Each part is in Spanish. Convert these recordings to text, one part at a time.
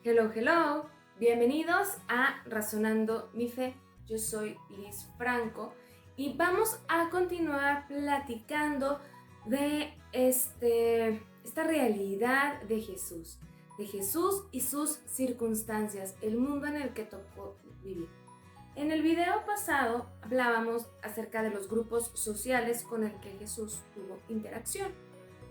Hello, hello. Bienvenidos a Razonando mi Fe. Yo soy Liz Franco y vamos a continuar platicando de esta realidad de Jesús y sus circunstancias, el mundo en el que tocó vivir. En el video pasado hablábamos acerca de los grupos sociales con el que Jesús tuvo interacción.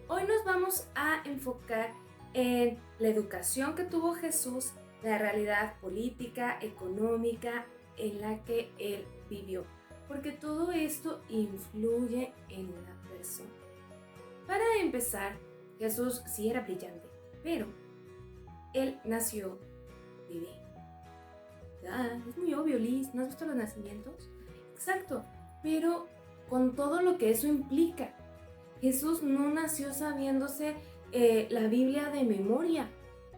Hoy nos vamos a enfocar en la educación que tuvo Jesús, la realidad política, económica en la que él vivió, porque todo esto influye en una persona. Para empezar, Jesús sí era brillante, pero él nació bebé. Es muy obvio, Liz, ¿no has visto los nacimientos? Exacto, pero con todo lo que eso implica. Jesús no nació sabiéndose la Biblia de memoria.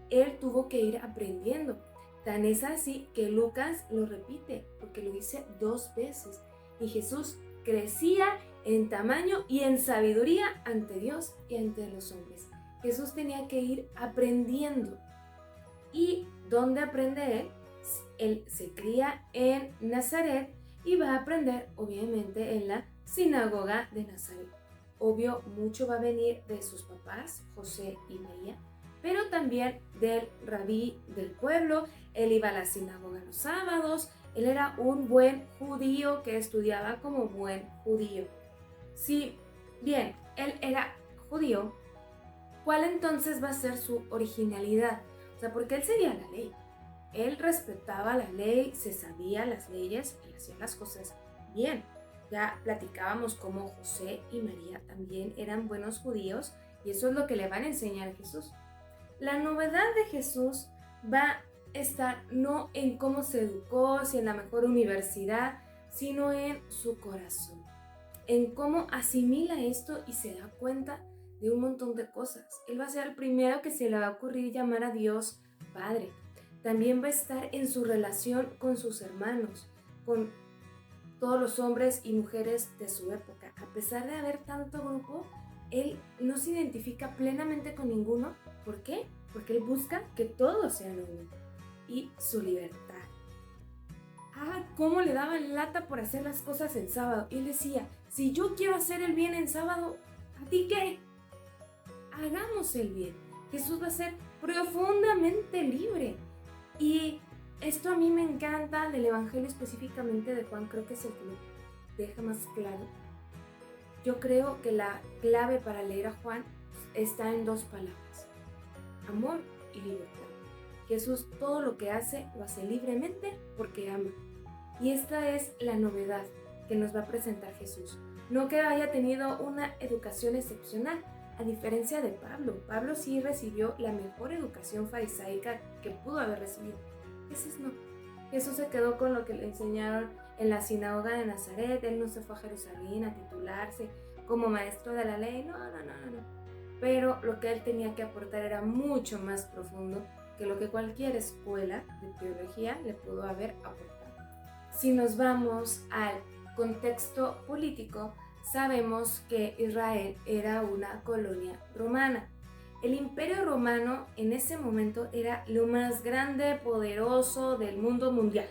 Él tuvo que ir aprendiendo. Tan es así que Lucas lo repite, porque lo dice 2 veces. Y Jesús crecía en tamaño y en sabiduría ante Dios y ante los hombres. Jesús tenía que ir aprendiendo. ¿Y dónde aprende él? Él se cría en Nazaret y va a aprender, obviamente, en la sinagoga de Nazaret. Obvio, mucho va a venir de sus papás, José y María, pero también del rabí del pueblo. Él iba a la sinagoga los sábados. Él era un buen judío que estudiaba como buen judío. Si bien él era judío, ¿cuál entonces va a ser su originalidad? O sea, porque él seguía la ley. Él respetaba la ley, se sabía las leyes y hacía las cosas bien. Ya platicábamos cómo José y María también eran buenos judíos y eso es lo que le van a enseñar a Jesús. La novedad de Jesús va a estar no en cómo se educó, si en la mejor universidad, sino en su corazón, en cómo asimila esto y se da cuenta de un montón de cosas. Él va a ser el primero que se le va a ocurrir llamar a Dios Padre. También va a estar en su relación con sus hermanos, con todos los hombres y mujeres de su época. A pesar de haber tanto grupo, él no se identifica plenamente con ninguno. ¿Por qué? Porque él busca que todos sean uno y su libertad. Cómo le daban lata por hacer las cosas en sábado. Y él decía, si yo quiero hacer el bien en sábado, ¿a ti qué? Hagamos el bien. Jesús va a ser profundamente libre. Y esto a mí me encanta del Evangelio, específicamente de Juan, creo que es el que lo deja más claro. Yo creo que la clave para leer a Juan está en 2 palabras: amor y libertad. Jesús todo lo que hace lo hace libremente porque ama. Y esta es la novedad que nos va a presentar Jesús. No que haya tenido una educación excepcional, a diferencia de Pablo. Pablo sí recibió la mejor educación farisaica que pudo haber recibido. Jesús no. Jesús se quedó con lo que le enseñaron en la sinagoga de Nazaret. Él no se fue a Jerusalén a titularse como maestro de la ley. No. Pero lo que él tenía que aportar era mucho más profundo que lo que cualquier escuela de teología le pudo haber aportado. Si nos vamos al contexto político, sabemos que Israel era una colonia romana. El Imperio Romano en ese momento era lo más grande, poderoso del mundo mundial.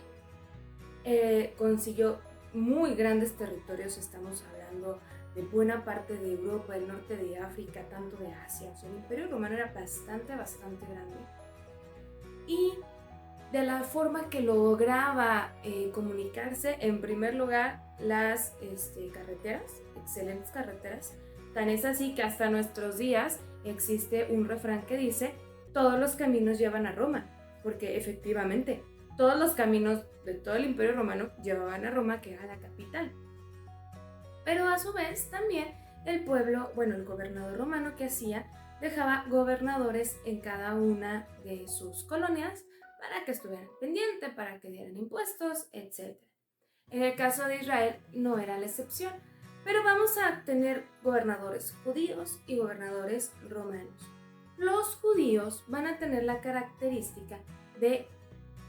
Consiguió muy grandes territorios, estamos hablando de buena parte de Europa, del norte de África, tanto de Asia. O sea, el Imperio Romano era bastante grande. Y de la forma que lograba comunicarse, en primer lugar, las carreteras, excelentes carreteras. Tan es así que hasta nuestros días existe un refrán que dice: todos los caminos llevan a Roma, porque efectivamente todos los caminos de todo el Imperio Romano llevaban a Roma, que era la capital. Pero a su vez también el pueblo, el gobernador romano, que hacía, dejaba gobernadores en cada una de sus colonias para que estuvieran pendientes, para que dieran impuestos, etc. En el caso de Israel no era la excepción, pero vamos a tener gobernadores judíos y gobernadores romanos. Los judíos van a tener la característica de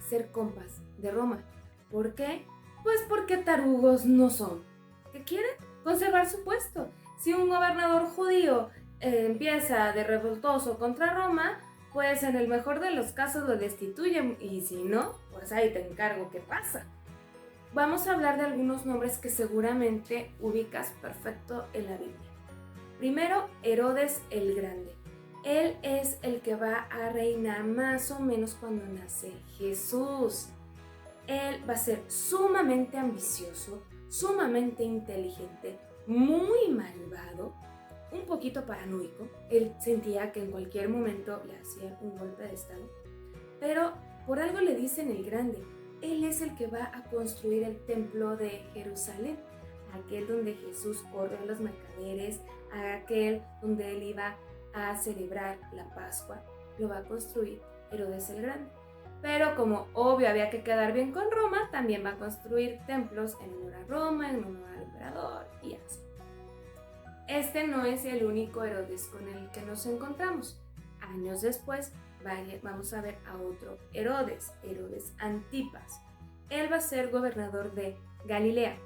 ser compas de Roma. ¿Por qué? Pues porque tarugos no son. ¿Qué quieren? Conservar su puesto. Si un gobernador judío empieza de revoltoso contra Roma, pues en el mejor de los casos lo destituyen y si no, pues ahí te encargo qué pasa. Vamos a hablar de algunos nombres que seguramente ubicas perfecto en la Biblia. Primero, Herodes el Grande. Él es el que va a reinar más o menos cuando nace Jesús. Él va a ser sumamente ambicioso, sumamente inteligente, muy malvado, un poquito paranoico. Él sentía que en cualquier momento le hacían un golpe de estado, pero por algo le dicen el Grande. Él es el que va a construir el templo de Jerusalén, aquel donde Jesús corrió a los mercaderes, aquel donde él iba a celebrar la Pascua. Lo va a construir Herodes el Grande. Pero como obvio había que quedar bien con Roma, también va a construir templos en honor a Roma, en honor al emperador y así. Este no es el único Herodes con el que nos encontramos. Años después vamos a ver a otro Herodes, Herodes Antipas. Él va a ser gobernador de Galilea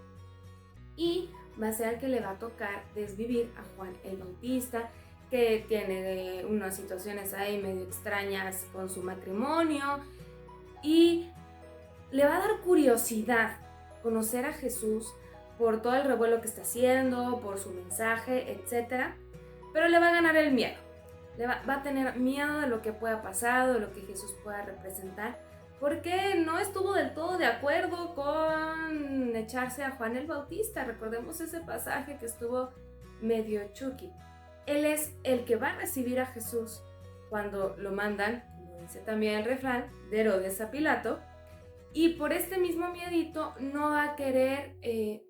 y va a ser el que le va a tocar desvivir a Juan el Bautista, que tiene unas situaciones ahí medio extrañas con su matrimonio y le va a dar curiosidad conocer a Jesús por todo el revuelo que está haciendo, por su mensaje, etc. Pero le va a ganar el miedo. Va a tener miedo de lo que pueda pasar, de lo que Jesús pueda representar, porque no estuvo del todo de acuerdo con echarse a Juan el Bautista. Recordemos ese pasaje que estuvo medio chucky. Él es el que va a recibir a Jesús cuando lo mandan, como dice también el refrán, de Herodes a Pilato, y por este mismo miedito no va a querer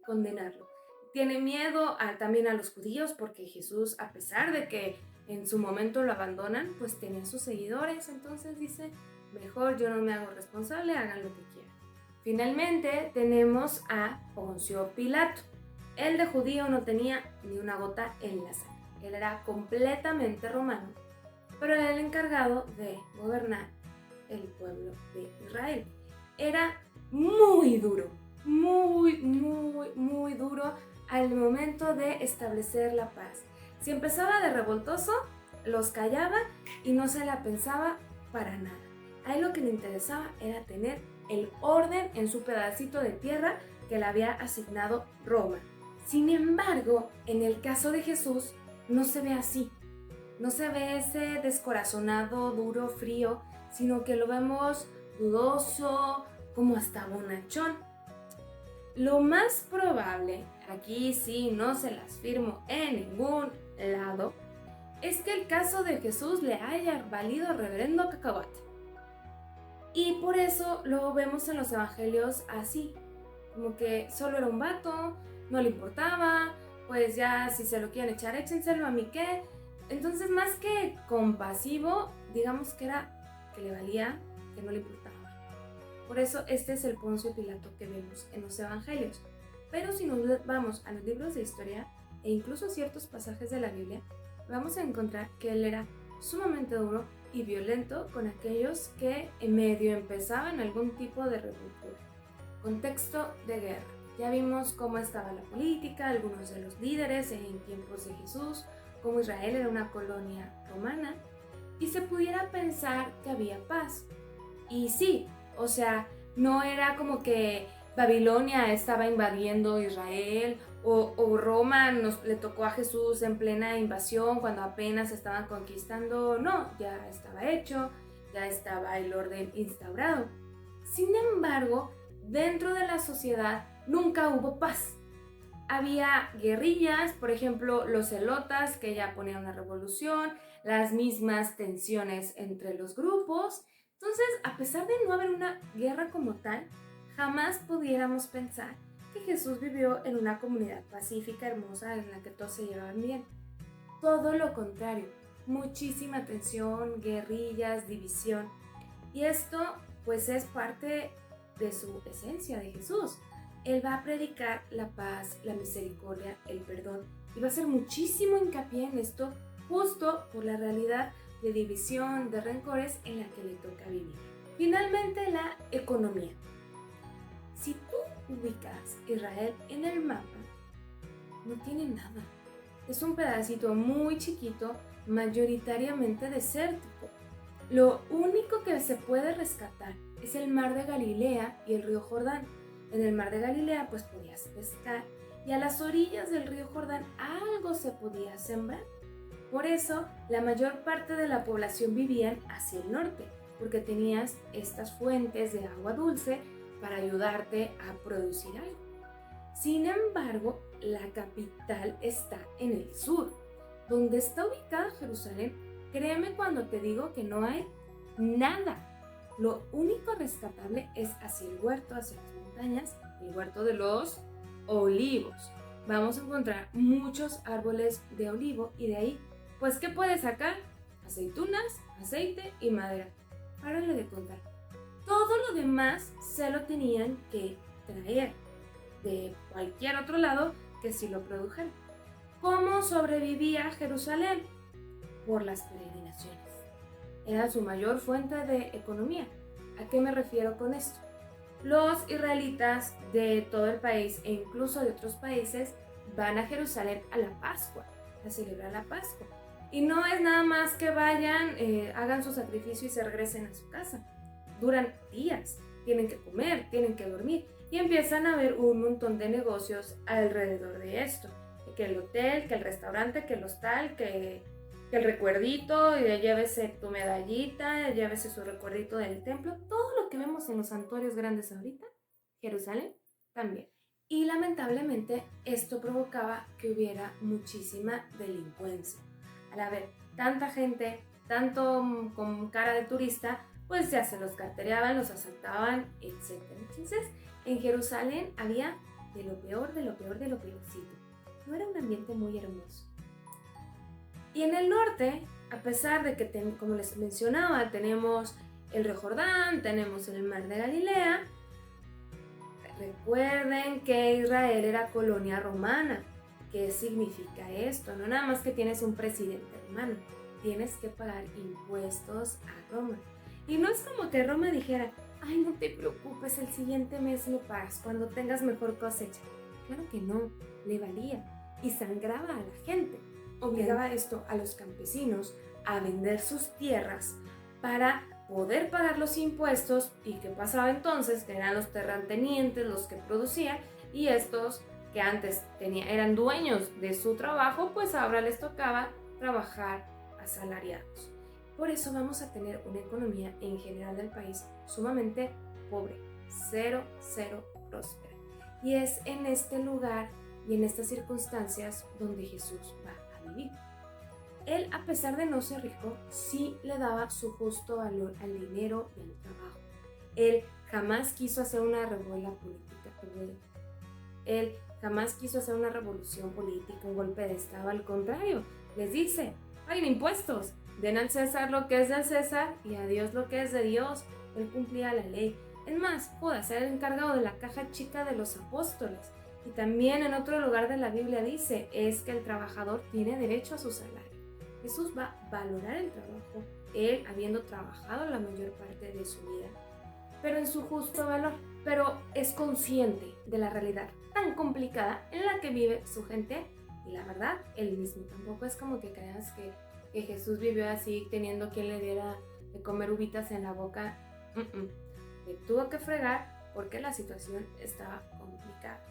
condenarlo. Tiene miedo también a los judíos, porque Jesús, a pesar de que en su momento lo abandonan, pues tenía sus seguidores, entonces dice, mejor yo no me hago responsable, hagan lo que quieran. Finalmente tenemos a Poncio Pilato. Él de judío no tenía ni una gota en la sangre. Él era completamente romano, pero era el encargado de gobernar el pueblo de Israel. Era muy duro, muy duro al momento de establecer la paz. Si empezaba de revoltoso, los callaba y no se la pensaba para nada. A él lo que le interesaba era tener el orden en su pedacito de tierra que le había asignado Roma. Sin embargo, en el caso de Jesús, no se ve así. No se ve ese descorazonado, duro, frío, sino que lo vemos dudoso, como hasta bonachón. Lo más probable, aquí sí no se las firmo en ningún lado, es que el caso de Jesús le haya valido reverendo cacahuate. Y por eso lo vemos en los evangelios así, como que solo era un vato, no le importaba, pues ya si se lo quieren echar, échenselo, a mí qué. Entonces, más que compasivo, digamos que era que le valía, que no le importaba. Por eso este es el Poncio Pilato que vemos en los evangelios. Pero si nos vamos a los libros de historia e incluso ciertos pasajes de la Biblia, vamos a encontrar que él era sumamente duro y violento con aquellos que en medio empezaban algún tipo de revoltura. Contexto de guerra. Ya vimos cómo estaba la política, algunos de los líderes en tiempos de Jesús, cómo Israel era una colonia romana, y se pudiera pensar que había paz. Y sí, o sea, no era como que Babilonia estaba invadiendo Israel o Roma le tocó a Jesús en plena invasión cuando apenas estaban conquistando. No, ya estaba hecho, ya estaba el orden instaurado. Sin embargo, dentro de la sociedad nunca hubo paz. Había guerrillas, por ejemplo, los celotas que ya ponían una revolución, las mismas tensiones entre los grupos. Entonces, a pesar de no haber una guerra como tal, jamás pudiéramos pensar que Jesús vivió en una comunidad pacífica, hermosa, en la que todos se llevaban bien. Todo lo contrario, muchísima tensión, guerrillas, división. Y esto, pues, es parte de su esencia de Jesús. Él va a predicar la paz, la misericordia, el perdón, y va a hacer muchísimo hincapié en esto justo por la realidad de división, de rencores en la que le toca vivir. Finalmente, la economía. Si tú ubicas Israel en el mapa, no tiene nada. Es un pedacito muy chiquito, mayoritariamente desértico. Lo único que se puede rescatar es el mar de Galilea y el río Jordán. En el mar de Galilea pues podías pescar y a las orillas del río Jordán algo se podía sembrar. Por eso la mayor parte de la población vivían hacia el norte, porque tenías estas fuentes de agua dulce para ayudarte a producir algo. Sin embargo, la capital está en el sur. ¿Dónde está ubicada Jerusalén? Créeme cuando te digo que no hay nada. Lo único rescatable es hacia el huerto, hacia las montañas, el huerto de los olivos. Vamos a encontrar muchos árboles de olivo y de ahí, pues, ¿qué puedes sacar? Aceitunas, aceite y madera. Párale de contar. Todo lo demás se lo tenían que traer de cualquier otro lado que sí lo produjeran. ¿Cómo sobrevivía Jerusalén? Por las peregrinaciones. Era su mayor fuente de economía. ¿A qué me refiero con esto? Los israelitas de todo el país e incluso de otros países van a Jerusalén a la Pascua, a celebrar la Pascua. Y no es nada más que vayan, hagan su sacrificio y se regresen a su casa. Duran días, tienen que comer, tienen que dormir y empiezan a haber un montón de negocios alrededor de esto. Que el hotel, que el restaurante, que el hostal, que el recuerdito, y llévese tu medallita, llévese su recuerdito del templo, todo lo que vemos en los santuarios grandes ahorita, Jerusalén también. Y lamentablemente esto provocaba que hubiera muchísima delincuencia. Al haber tanta gente, tanto con cara de turista, pues ya se los cartereaban, los asaltaban, etc. Entonces, en Jerusalén había de lo peor, de lo peor, de lo peorcito. No era un ambiente muy hermoso. Y en el norte, a pesar de que, como les mencionaba, tenemos el río Jordán, tenemos el mar de Galilea, recuerden que Israel era colonia romana. ¿Qué significa esto? No nada más que tienes un presidente romano, tienes que pagar impuestos a Roma. Y no es como que Roma dijera, ay, no te preocupes, el siguiente mes lo pagas cuando tengas mejor cosecha. Claro que no, le valía y sangraba a la gente. Obligaba esto a los campesinos a vender sus tierras para poder pagar los impuestos. ¿Y qué pasaba entonces? Que eran los terratenientes los que producían y estos que antes eran dueños de su trabajo, pues ahora les tocaba trabajar asalariados. Por eso vamos a tener una economía en general del país sumamente pobre, cero próspera. Y es en este lugar y en estas circunstancias donde Jesús va a vivir. Él, a pesar de no ser rico, sí le daba su justo valor al dinero y al trabajo. Él jamás quiso hacer una revuelta política. Él jamás quiso hacer una revolución política, un golpe de estado. Al contrario, les dice, paguen impuestos, den al César lo que es del César y a Dios lo que es de Dios. Él cumplía la ley. Es más, Judas era el encargado de la caja chica de los apóstoles. Y también en otro lugar de la Biblia dice, es que el trabajador tiene derecho a su salario. Jesús va a valorar el trabajo, él habiendo trabajado la mayor parte de su vida, pero en su justo valor. Pero es consciente de la realidad tan complicada en la que vive su gente y la verdad, él mismo. Tampoco es como que creas que Jesús vivió así teniendo quien le diera de comer uvitas en la boca. Le tuvo que fregar porque la situación estaba complicada.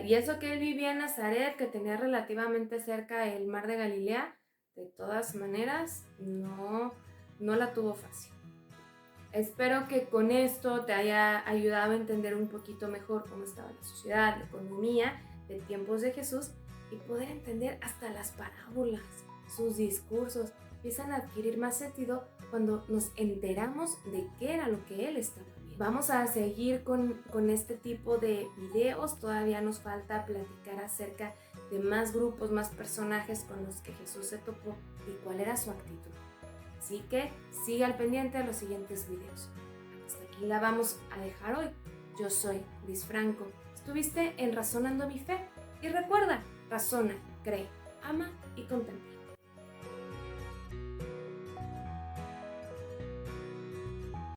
Y eso que él vivía en Nazaret, que tenía relativamente cerca el mar de Galilea, de todas maneras no la tuvo fácil. Espero que con esto te haya ayudado a entender un poquito mejor cómo estaba la sociedad, la economía de tiempos de Jesús y poder entender hasta las parábolas, sus discursos. Empiezan a adquirir más sentido cuando nos enteramos de qué era lo que él estaba viendo. Vamos a seguir con este tipo de videos. Todavía nos falta platicar acerca de más grupos, más personajes con los que Jesús se topó y cuál era su actitud. Así que sigue al pendiente de los siguientes videos. Hasta aquí la vamos a dejar hoy. Yo soy Liz Franco. Estuviste en Razonando mi Fe y recuerda, razona, cree, ama y contempla.